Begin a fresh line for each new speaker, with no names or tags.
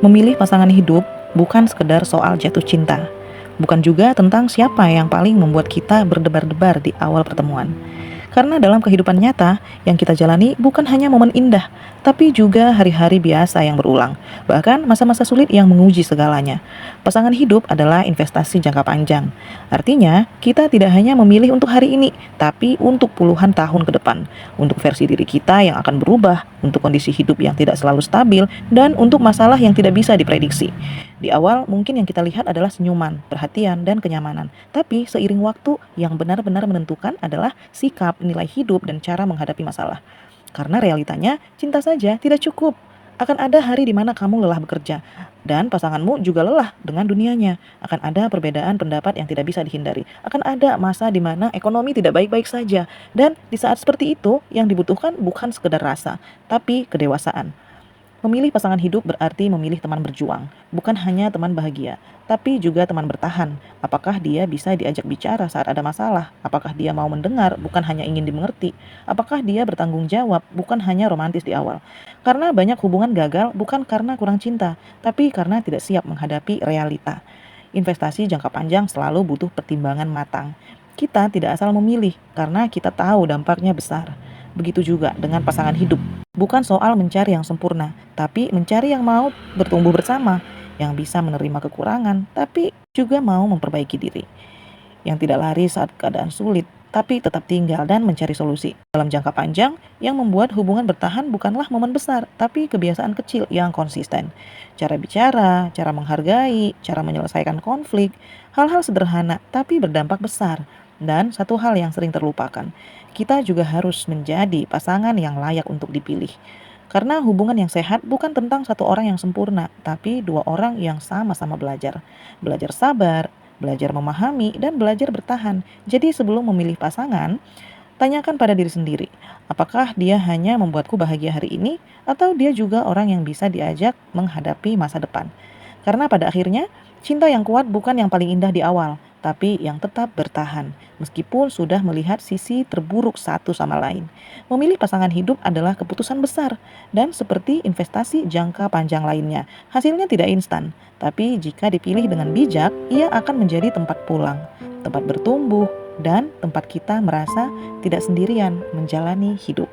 Memilih pasangan hidup bukan sekedar soal jatuh cinta, bukan juga tentang siapa yang paling membuat kita berdebar-debar di awal pertemuan. Karena dalam kehidupan nyata, yang kita jalani bukan hanya momen indah, tapi juga hari-hari biasa yang berulang, bahkan masa-masa sulit yang menguji segalanya. Pasangan hidup adalah investasi jangka panjang. Artinya, kita tidak hanya memilih untuk hari ini, tapi untuk puluhan tahun ke depan. Untuk versi diri kita yang akan berubah, untuk kondisi hidup yang tidak selalu stabil, dan untuk masalah yang tidak bisa diprediksi. Di awal, mungkin yang kita lihat adalah senyuman, perhatian, dan kenyamanan. Tapi seiring waktu, yang benar-benar menentukan adalah sikap, nilai hidup, dan cara menghadapi masalah. Karena realitanya, cinta saja tidak cukup. Akan ada hari di mana kamu lelah bekerja, dan pasanganmu juga lelah dengan dunianya. Akan ada perbedaan pendapat yang tidak bisa dihindari. Akan ada masa di mana ekonomi tidak baik-baik saja. Dan di saat seperti itu, yang dibutuhkan bukan sekedar rasa, tapi kedewasaan. Memilih pasangan hidup berarti memilih teman berjuang, bukan hanya teman bahagia, tapi juga teman bertahan. Apakah dia bisa diajak bicara saat ada masalah? Apakah dia mau mendengar, bukan hanya ingin dimengerti? Apakah dia bertanggung jawab, bukan hanya romantis di awal? Karena banyak hubungan gagal bukan karena kurang cinta, tapi karena tidak siap menghadapi realita. Investasi jangka panjang selalu butuh pertimbangan matang. Kita tidak asal memilih karena kita tahu dampaknya besar. Begitu juga dengan pasangan hidup. Bukan soal mencari yang sempurna, tapi mencari yang mau bertumbuh bersama, yang bisa menerima kekurangan, tapi juga mau memperbaiki diri. Yang tidak lari saat keadaan sulit, tapi tetap tinggal dan mencari solusi. Dalam jangka panjang, yang membuat hubungan bertahan bukanlah momen besar, tapi kebiasaan kecil yang konsisten. Cara bicara, cara menghargai, cara menyelesaikan konflik, hal-hal sederhana tapi berdampak besar. Dan satu hal yang sering terlupakan, kita juga harus menjadi pasangan yang layak untuk dipilih. Karena hubungan yang sehat bukan tentang satu orang yang sempurna, tapi dua orang yang sama-sama belajar. Belajar sabar, belajar memahami, dan belajar bertahan. Jadi sebelum memilih pasangan, tanyakan pada diri sendiri, apakah dia hanya membuatku bahagia hari ini, atau dia juga orang yang bisa diajak menghadapi masa depan. Karena pada akhirnya, cinta yang kuat bukan yang paling indah di awal, tapi yang tetap bertahan, meskipun sudah melihat sisi terburuk satu sama lain. Memilih pasangan hidup adalah keputusan besar, dan seperti investasi jangka panjang lainnya, hasilnya tidak instan. Tapi jika dipilih dengan bijak, ia akan menjadi tempat pulang, tempat bertumbuh, dan tempat kita merasa tidak sendirian menjalani hidup.